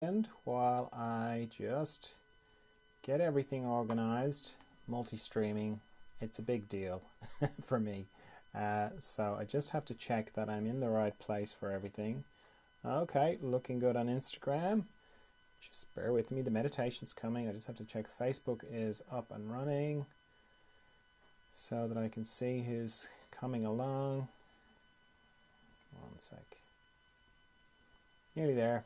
And while I just get everything organized, multi-streaming, it's a big deal for me. So I just have to check that I'm in the right place for everything. Okay, looking good on Instagram. Just bear with me, the meditation's coming. I just have to check Facebook is up and running so that I can see who's coming along. One sec. Nearly there.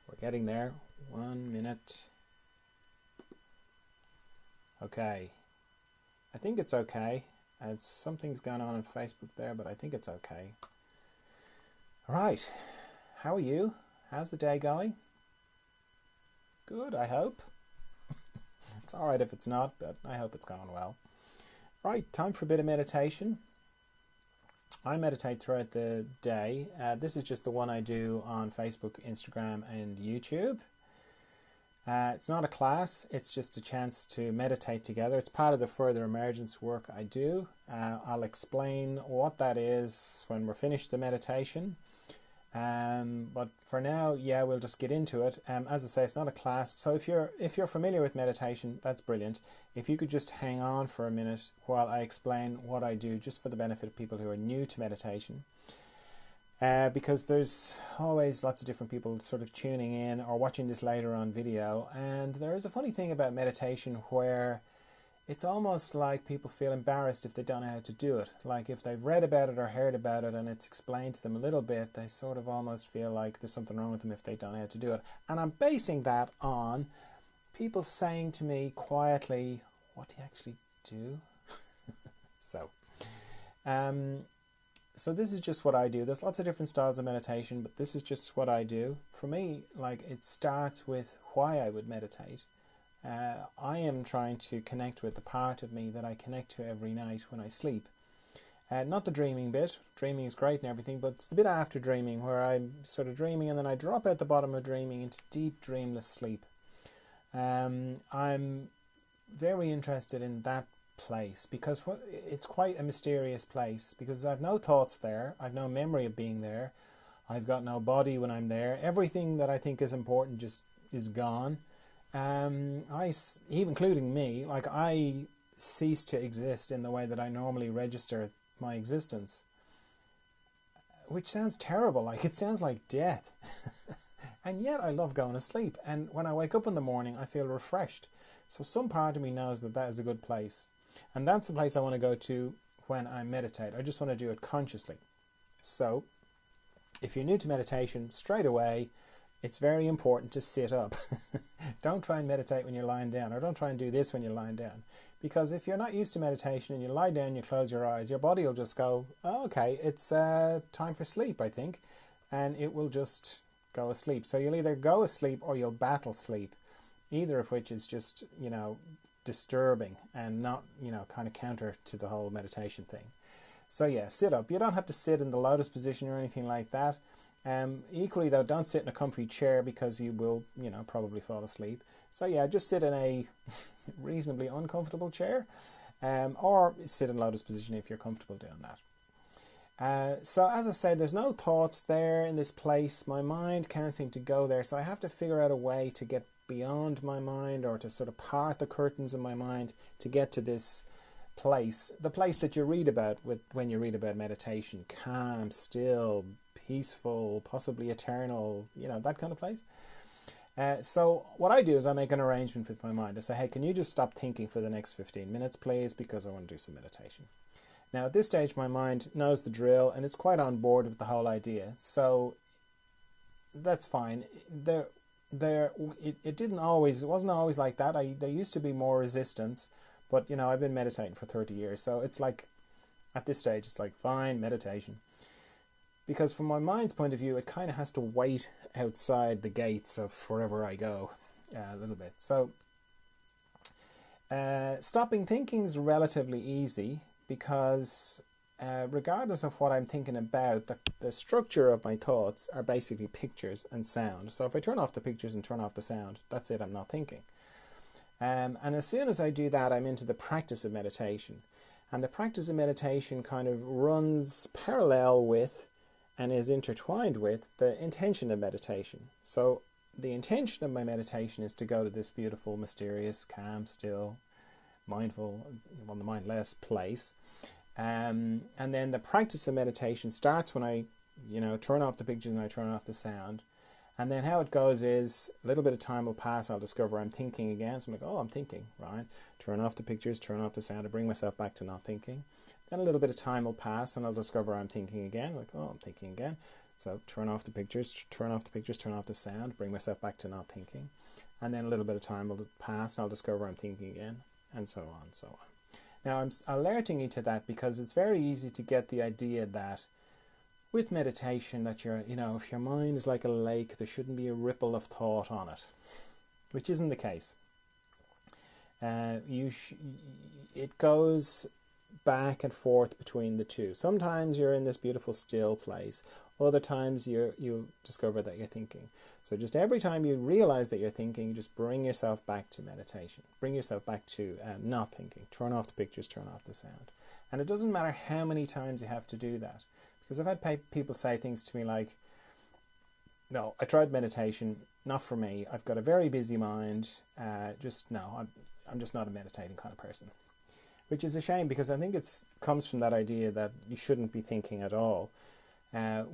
We're getting there. 1 minute. Okay. I think it's okay. Something's going on Facebook there, but I think it's okay. All right. How are you? How's the day going? Good, I hope. It's all right if it's not, but I hope it's going well. Right, time for a bit of meditation. I meditate throughout the day. This is just the one I do on Facebook, Instagram, and YouTube. It's not a class, it's just a chance to meditate together. It's part of the further emergence work I do. I'll explain what that is when we're finished the meditation. But for now, yeah, we'll just get into it. As I say, it's not a class, so if you're familiar with meditation, that's brilliant. If you could just hang on for a minute while I explain what I do, just for the benefit of people who are new to meditation. Because there's always lots of different people sort of tuning in or watching this later on video, and there is a funny thing about meditation where it's almost like people feel embarrassed if they don't know how to do it. Like if they've read about it or heard about it and it's explained to them a little bit, they sort of almost feel like there's something wrong with them if they don't know how to do it. And I'm basing that on people saying to me quietly, what do you actually do? So this is just what I do. There's lots of different styles of meditation, but this is just what I do. For me, like, it starts with why I would meditate. I am trying to connect with the part of me that I connect to every night when I sleep. Not the dreaming bit. Dreaming is great and everything, but it's the bit after dreaming where I'm sort of dreaming and then I drop out the bottom of dreaming into deep dreamless sleep. I'm very interested in that place because it's quite a mysterious place, because I've no thoughts there, I've no memory of being there, I've got no body when I'm there. Everything that I think is important just is gone. Including me, like, I cease to exist in the way that I normally register my existence, which sounds terrible. Like, it sounds like death. And yet I love going to sleep, and when I wake up in the morning I feel refreshed. So some part of me knows that that is a good place, and that's the place I want to go to when I meditate. I just want to do it consciously. So if you're new to meditation, straight away it's very important to sit up. Don't try and meditate when you're lying down, or don't try and do this when you're lying down, because if you're not used to meditation and you lie down, you close your eyes, your body will just go, oh, okay, it's time for sleep, I think, and it will just go asleep. So you'll either go asleep or you'll battle sleep, either of which is just, disturbing and not, kind of counter to the whole meditation thing. So yeah, sit up. You don't have to sit in the lotus position or anything like that. Equally though, don't sit in a comfy chair because you will, probably fall asleep. So yeah, just sit in a reasonably uncomfortable chair, or sit in lotus position if you're comfortable doing that. So as I say, there's no thoughts there in this place. My mind can't seem to go there, so I have to figure out a way to get beyond my mind, or to sort of part the curtains in my mind to get to this place, the place that you read about when you read about meditation: calm, still, peaceful, possibly eternal, that kind of place. So what I do is I make an arrangement with my mind. I say, hey, can you just stop thinking for the next 15 minutes, please, because I want to do some meditation. Now at this stage my mind knows the drill and it's quite on board with the whole idea, so that's fine. It wasn't always like that. There used to be more resistance, but I've been meditating for 30 years, so it's like, at this stage it's like, fine, meditation. Because from my mind's point of view, it kind of has to wait outside the gates of wherever I go a little bit. So stopping thinking is relatively easy, because regardless of what I'm thinking about, the structure of my thoughts are basically pictures and sound. So if I turn off the pictures and turn off the sound, that's it, I'm not thinking. And as soon as I do that, I'm into the practice of meditation. And the practice of meditation kind of runs parallel with and is intertwined with the intention of meditation. So the intention of my meditation is to go to this beautiful, mysterious, calm, still, mindful, well, the mindless place. And then the practice of meditation starts when I, turn off the pictures and I turn off the sound. And then how it goes is a little bit of time will pass. I'll discover I'm thinking again. So I'm like, oh, I'm thinking, right? Turn off the pictures, turn off the sound, to bring myself back to not thinking. Then a little bit of time will pass and I'll discover I'm thinking again. Like, oh, I'm thinking again. So turn off the pictures, turn off the sound, bring myself back to not thinking. And then a little bit of time will pass and I'll discover I'm thinking again, and so on, so on. Now I'm alerting you to that because it's very easy to get the idea that with meditation that if your mind is like a lake, there shouldn't be a ripple of thought on it, which isn't the case. It goes back and forth between the two. Sometimes you're in this beautiful still place. Other times you discover that you're thinking. So just every time you realize that you're thinking, just bring yourself back to meditation. Bring yourself back to not thinking. Turn off the pictures, turn off the sound. And it doesn't matter how many times you have to do that. Because I've had people say things to me like, no, I tried meditation, not for me. I've got a very busy mind. I'm just not a meditating kind of person. Which is a shame, because I think it comes from that idea that you shouldn't be thinking at all,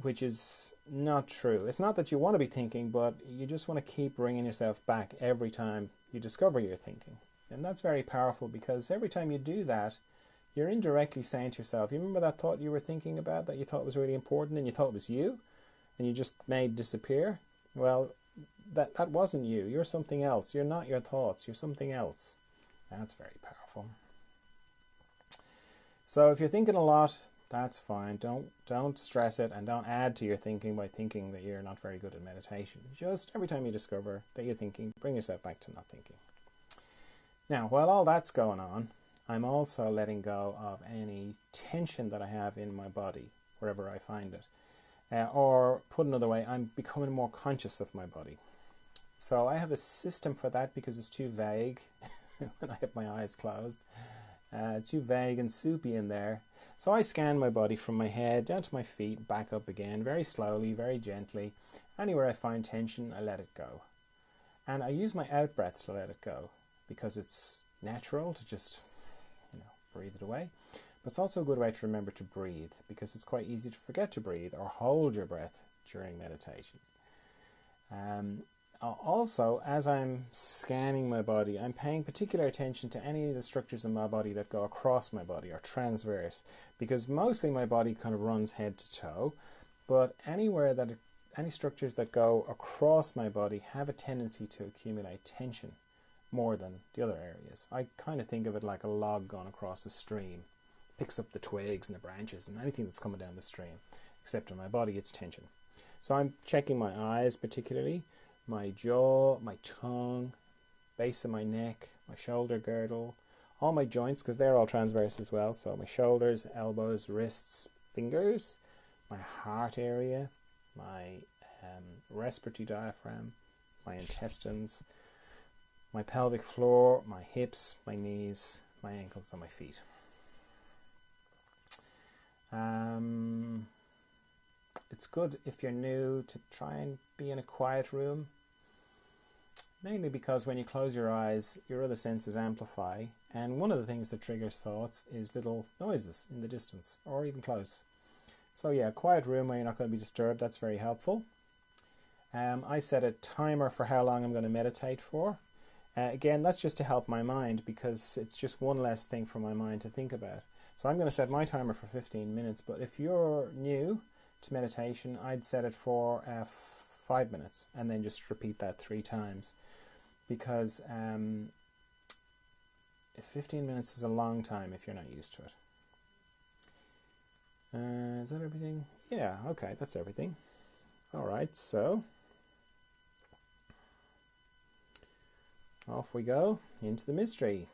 which is not true. It's not that you want to be thinking, but you just want to keep bringing yourself back every time you discover you're thinking. And that's very powerful, because every time you do that, you're indirectly saying to yourself, you remember that thought you were thinking about that you thought was really important and you thought it was you and you just made disappear? Well, that wasn't you. You're something else. You're not your thoughts. You're something else. That's very powerful. So if you're thinking a lot, that's fine. Don't stress it, and don't add to your thinking by thinking that you're not very good at meditation. Just every time you discover that you're thinking, bring yourself back to not thinking. Now, while all that's going on, I'm also letting go of any tension that I have in my body, wherever I find it. Or put another way, I'm becoming more conscious of my body. So I have a system for that, because it's too vague when I have my eyes closed. Too vague and soupy in there. So I scan my body from my head down to my feet, back up again, very slowly, very gently. Anywhere I find tension, I let it go. And I use my out breath to let it go, because it's natural to just breathe it away. But it's also a good way to remember to breathe, because it's quite easy to forget to breathe or hold your breath during meditation. Also, as I'm scanning my body, I'm paying particular attention to any of the structures in my body that go across my body or transverse, because mostly my body kind of runs head to toe, but any structures that go across my body have a tendency to accumulate tension more than the other areas. I kind of think of it like a log going across a stream. Picks up the twigs and the branches and anything that's coming down the stream. Except in my body, it's tension. So I'm checking my eyes particularly, my jaw, my tongue, base of my neck, my shoulder girdle, all my joints, because they're all transverse as well. So my shoulders, elbows, wrists, fingers, my heart area, my respiratory diaphragm, my intestines, my pelvic floor, my hips, my knees, my ankles, and my feet. It's good if you're new to try and be in a quiet room, mainly because when you close your eyes, your other senses amplify, and one of the things that triggers thoughts is little noises in the distance or even close. So yeah, a quiet room where you're not going to be disturbed, that's very helpful. I set a timer for how long I'm going to meditate for. Again, that's just to help my mind, because it's just one less thing for my mind to think about. So I'm going to set my timer for 15 minutes, but if you're new to meditation, I'd set it for 5 minutes, and then just repeat that 3 times, because 15 minutes is a long time if you're not used to it. Is that everything? Yeah, okay, that's everything. Alright, so off we go into the mystery.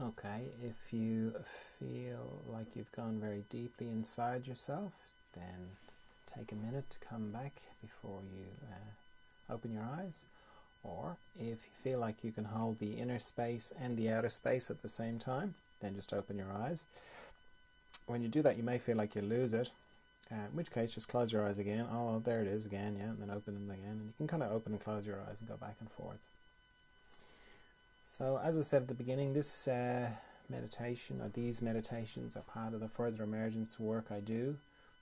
Okay, if you feel like you've gone very deeply inside yourself, then take a minute to come back before you open your eyes. Or if you feel like you can hold the inner space and the outer space at the same time, then just open your eyes. When you do that, you may feel like you lose it, in which case just close your eyes again. Oh, there it is again, yeah, and then open them again. And you can kind of open and close your eyes and go back and forth. So as I said at the beginning, this meditation, or these meditations, are part of the further emergence work I do.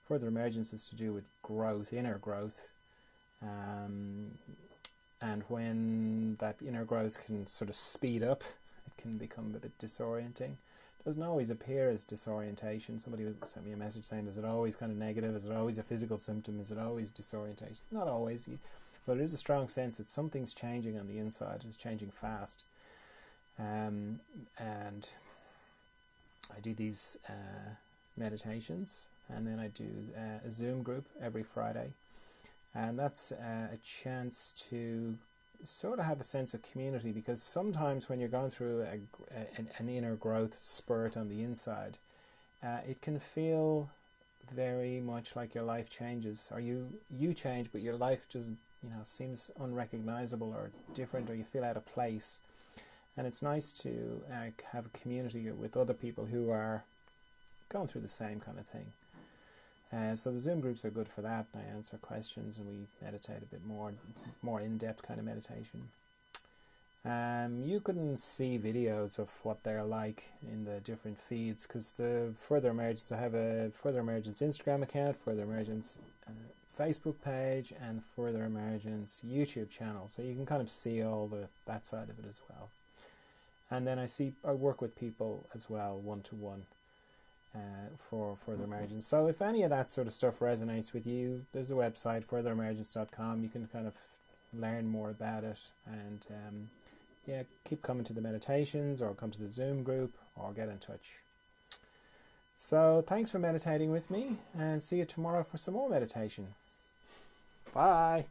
Further emergence is to do with growth, inner growth. And when that inner growth can sort of speed up, it can become a bit disorienting. It doesn't always appear as disorientation. Somebody sent me a message saying, is it always kind of negative? Is it always a physical symptom? Is it always disorientation? Not always, but it is a strong sense that something's changing on the inside. It's changing fast. And I do these meditations, and then I do a Zoom group every Friday. And that's a chance to sort of have a sense of community, because sometimes when you're going through an inner growth spurt on the inside, it can feel very much like your life changes, or you change, but your life just seems unrecognizable or different, or you feel out of place. And it's nice to have a community with other people who are going through the same kind of thing. So the Zoom groups are good for that, and I answer questions and we meditate a bit more. It's more in-depth kind of meditation. You couldn't see videos of what they're like in the different feeds, because the Further Emergence, I have a Further Emergence Instagram account, Further Emergence Facebook page, and Further Emergence YouTube channel. So you can kind of see all that side of it as well. And then I work with people as well, one-to-one. For Further Emergence. So if any of that sort of stuff resonates with you, there's a website, furtheremergence.com. You can kind of learn more about it, and keep coming to the meditations, or come to the Zoom group, or get in touch. So thanks for meditating with me, and see you tomorrow for some more meditation. Bye.